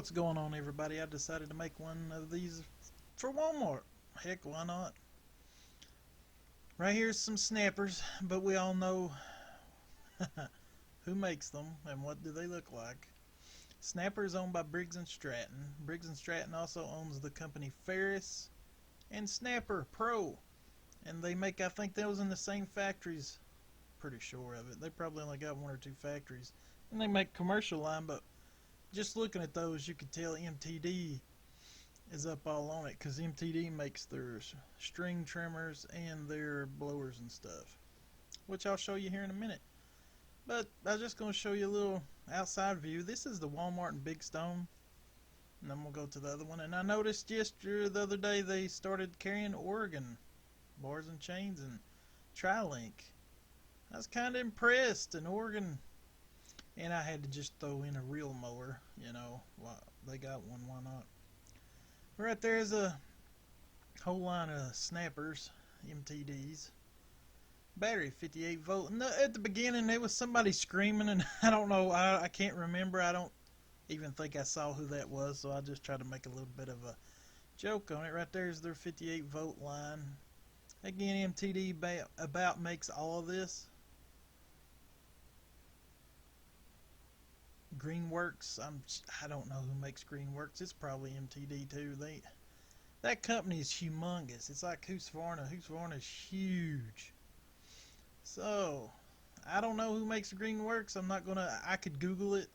What's going on, everybody? I decided to make one of these for Walmart. Heck, why not? Right here's some snappers, but we all know who makes them and what do they look like. Snapper is owned by Briggs& Stratton. Briggs& Stratton also owns the company Ferris and Snapper Pro. And they make, I think, those in the same factories. Pretty sure of it. They probably only got one or two factories. And they make commercial line, but just looking at those, you could tell MTD is up all on it because MTD makes their string trimmers and their blowers and stuff, which I'll show you here in a minute. But I'm just going to show you a little outside view. This is the Walmart in Big Stone, and then we'll go to the other one. And I noticed just the other day they started carrying Oregon bars and chains and Tri-Link. I was kind of impressed. In Oregon, and I had to just throw in a real mower, you know. Well, they got one, why not? Right there is a whole line of snappers, MTDs. Battery 58 volt. And at the beginning there was somebody screaming, and I don't know, I can't remember. I don't even think I saw who that was, so I just tried to make a little bit of a joke on it. Right there is their 58 volt line. Again, MTD about makes all of this. Greenworks, I don't know who makes Greenworks. It's probably MTD too. That company is humongous. It's like Husqvarna. Husqvarna is huge. So I don't know who makes Greenworks. I could Google it.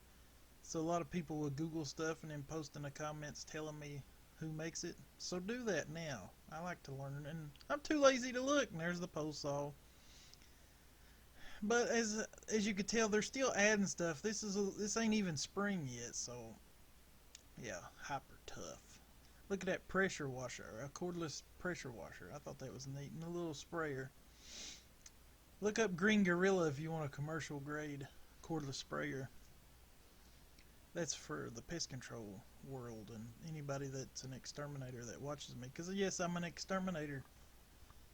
So a lot of people will Google stuff and then post in the comments telling me who makes it. So do that now. I like to learn, and I'm too lazy to look. And there's the pole saw. But as you can tell, they're still adding stuff. This ain't even spring yet, so yeah, hyper tough. Look at that pressure washer, a cordless pressure washer. I thought that was neat, and a little sprayer. Look up Green Gorilla if you want a commercial grade cordless sprayer. That's for the pest control world and anybody that's an exterminator that watches me. Because yes, I'm an exterminator,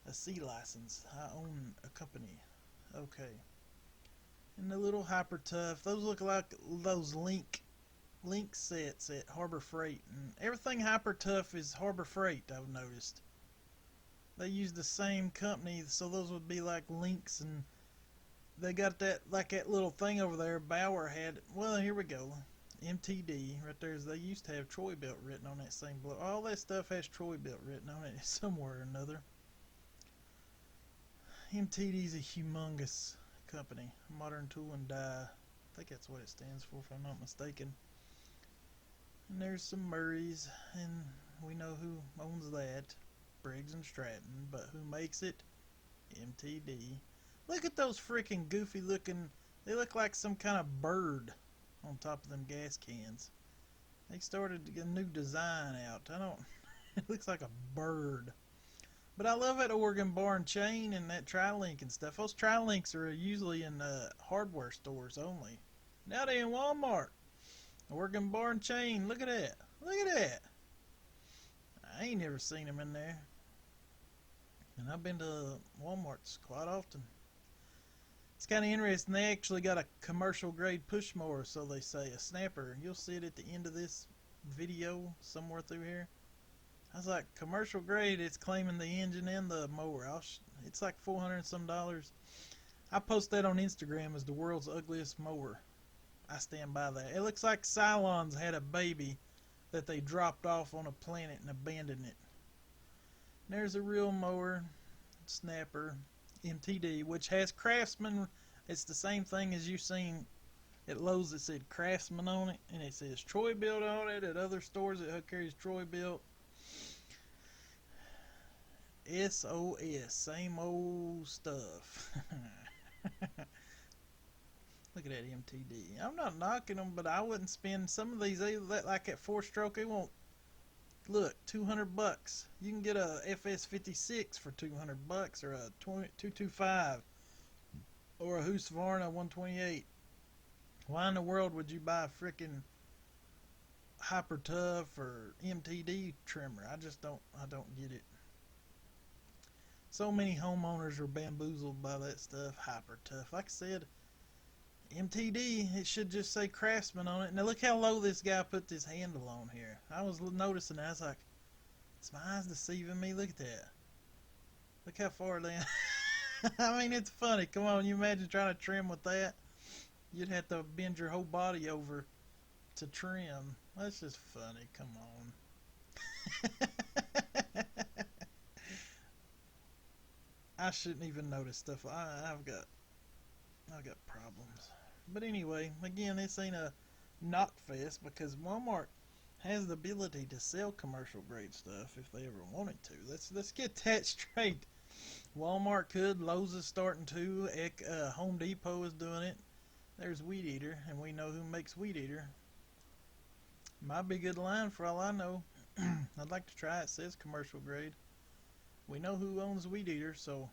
a C license. I own a company. Okay. And the little Hyper Tough, those look like those link sets at Harbor Freight, and everything Hyper Tough is Harbor Freight. I've noticed they use the same company, so those would be like links, and they got that like that little thing over there Bauer had. Well, here we go. MTD right there. They used to have Troy-Bilt written on that same blow. All that stuff has Troy-Bilt written on it somewhere or another. MTD's a humongous company. Modern Tool and Die. I think that's what it stands for, if I'm not mistaken. And there's some Murrays, and we know who owns that. Briggs & Stratton. But who makes it? MTD. Look at those freaking goofy looking... They look like some kind of bird on top of them gas cans. They started to get a new design out. It looks like a bird. But I love that Oregon bar and chain and that Tri-Link and stuff. Those Tri-Links are usually in hardware stores only. Now they're in Walmart. Oregon bar and chain. Look at that. Look at that. I ain't never seen them in there. And I've been to Walmarts quite often. It's kind of interesting. They actually got a commercial grade push mower, so they say, a snapper. You'll see it at the end of this video somewhere through here. I was like, commercial grade, it's claiming the engine and the mower. It's like $400 and some. I post that on Instagram as the world's ugliest mower. I stand by that. It looks like Cylons had a baby that they dropped off on a planet and abandoned it. And there's a real mower, snapper, MTD, which has Craftsman. It's the same thing as you've seen at Lowe's that said Craftsman on it, and it says Troy-Bilt on it. At other stores it carries Troy-Bilt. SOS, same old stuff. Look at that MTD. I'm not knocking them, but I wouldn't spend some of these. Like at 4-stroke, they won't. Look, $200. You can get a FS56 for $200, or a 225, or a Husqvarna 128. Why in the world would you buy a freaking Hyper Tough or MTD trimmer? I don't get it. So many homeowners are bamboozled by that stuff. Hyper Tough. Like I said, MTD, it should just say Craftsman on it. Now look how low this guy put this handle on here. I was noticing that. I was like, is my eyes deceiving me? Look at that. Look how far down. I mean, it's funny. Come on, you imagine trying to trim with that? You'd have to bend your whole body over to trim. That's just funny. Come on. I shouldn't even notice stuff. I've got problems. But anyway, again, this ain't a knock fest because Walmart has the ability to sell commercial grade stuff if they ever wanted to. Let's get that straight. Walmart could, Lowe's is starting to, Home Depot is doing it. There's Weed Eater, and we know who makes Weed Eater. Might be a good line for all I know. I'd like to try it. It says commercial grade. We know who owns Weed Eater, so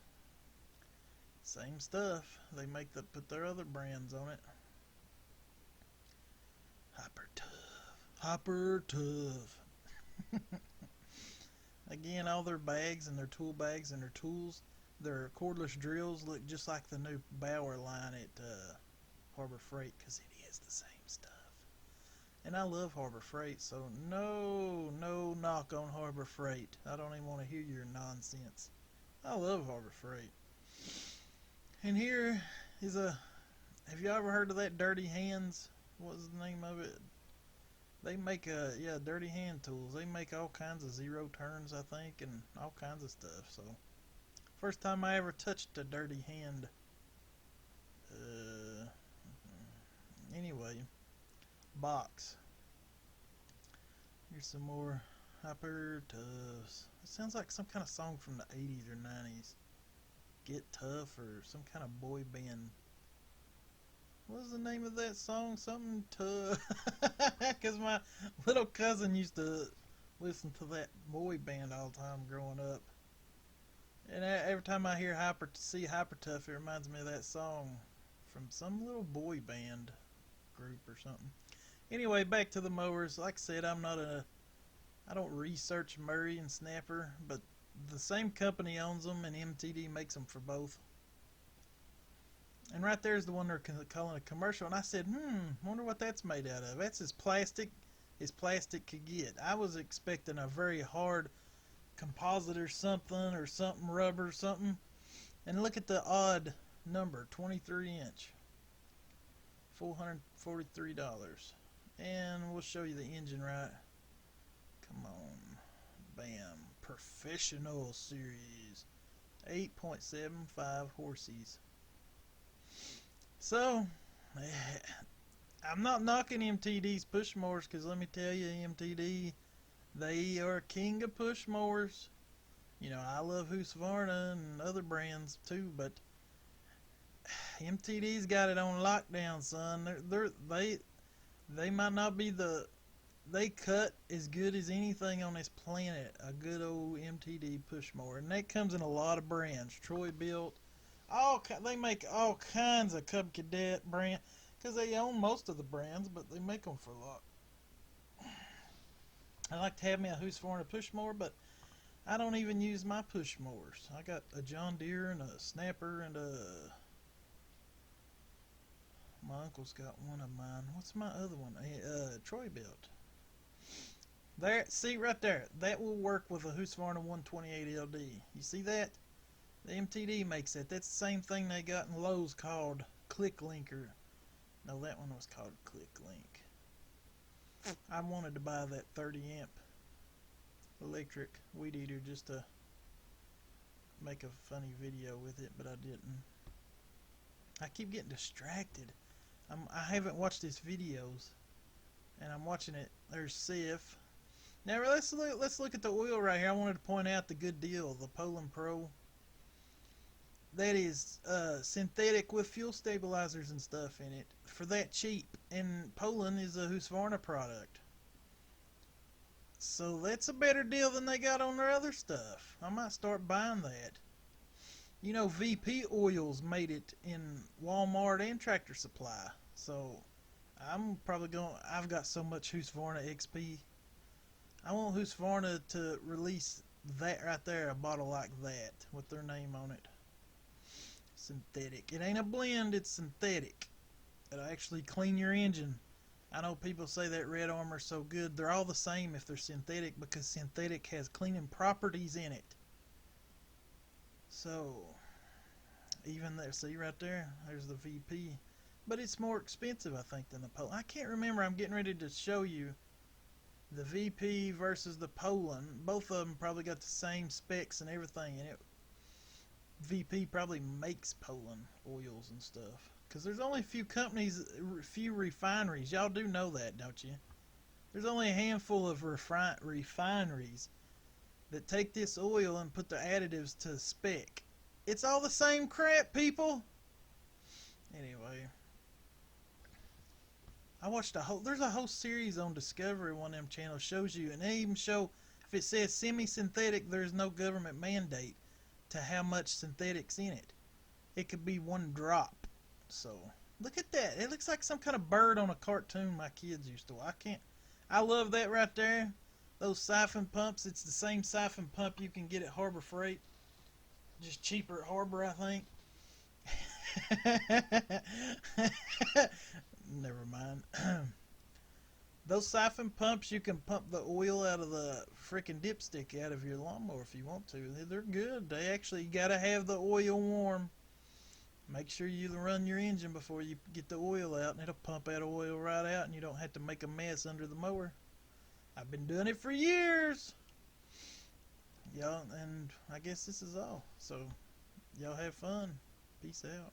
same stuff. They put their other brands on it. Hyper tough. Hyper tough. Again, all their bags and their tool bags and their tools, their cordless drills look just like the new Bauer line at Harbor Freight because it is the same stuff. And I love Harbor Freight, so no knock on Harbor Freight. I don't even want to hear your nonsense. I love Harbor Freight. And here is have you ever heard of that Dirty Hands? What was the name of it? They make Dirty Hand tools. They make all kinds of zero turns, I think, and all kinds of stuff. So, first time I ever touched a Dirty Hand. Anyway, box. Here's some more Hyper Toughs. It sounds like some kind of song from the 80s or 90s. Get Tough or some kind of boy band. What was the name of that song? Something tough. Because my little cousin used to listen to that boy band all the time growing up. And every time I hear see Hyper Tough, it reminds me of that song from some little boy band group or something. Anyway, back to the mowers. Like I said, I don't research Murray and Snapper, but the same company owns them, and MTD makes them for both. And right there's the one they're calling a commercial. And I said, wonder what that's made out of. That's as plastic could get. I was expecting a very hard composite or something rubber or something. And look at the odd number, 23 inch. $443. And we'll show you the engine right. Come on. Bam. Professional series. 8.75 horses. So, I'm not knocking MTD's push mowers because let me tell you, MTD, they are king of push mowers. You know, I love Husqvarna and other brands too, but MTD's got it on lockdown, son. They might not be they cut as good as anything on this planet. A good old MTD push mower, and that comes in a lot of brands. Troy Built. They make all kinds of Cub Cadet brand because they own most of the brands, but they make them for a lot. I like to have me a Husqvarna push mower, but I don't even use my push mowers. I got a John Deere and a Snapper and my uncle's got one of mine. What's my other one? Troy Built. There, see right there. That will work with a Husqvarna 128 LD. You see that? The MTD makes that. That's the same thing they got in Lowe's called Click Linker. No, that one was called Click Link. I wanted to buy that 30 amp electric weed eater just to make a funny video with it, but I didn't. I keep getting distracted. I haven't watched his videos, and I'm watching it. There's Sif. Now let's look at the oil right here. I wanted to point out the good deal, the Poland Pro. That is synthetic with fuel stabilizers and stuff in it for that cheap. And Poland is a Husqvarna product. So that's a better deal than they got on their other stuff. I might start buying that. You know, VP Oils made it in Walmart and Tractor Supply. So I'm probably I've got so much Husqvarna XP. I want Husqvarna to release that right there, a bottle like that with their name on it. Synthetic. It ain't a blend, it's synthetic. It'll actually clean your engine. I know people say that Red Armor's so good. They're all the same if they're synthetic because synthetic has cleaning properties in it. So, even there, see right there, there's the VP. But it's more expensive, I think, than the Poland. I can't remember. I'm getting ready to show you the VP versus the Poland. Both of them probably got the same specs and everything, and VP probably makes Poland oils and stuff. Because there's only a few companies, few refineries. Y'all do know that, don't you? There's only a handful of refineries that take this oil and put the additives to spec. It's all the same crap, people. Anyway, I watched there's a whole series on Discovery, one of them channels shows you, and they even show if it says semi-synthetic, there's no government mandate to how much synthetics in it. It could be one drop. So, look at that. It looks like some kind of bird on a cartoon my kids used to watch. I love that right there. Those siphon pumps, it's the same siphon pump you can get at Harbor Freight. Just cheaper at Harbor, I think. Never mind. Those siphon pumps, you can pump the oil out of the freaking dipstick out of your lawnmower if you want to. They're good. They actually gotta have the oil warm. Make sure you run your engine before you get the oil out, and it'll pump that oil right out, and you don't have to make a mess under the mower. I've been doing it for years. Y'all, and I guess this is all. So, y'all have fun. Peace out.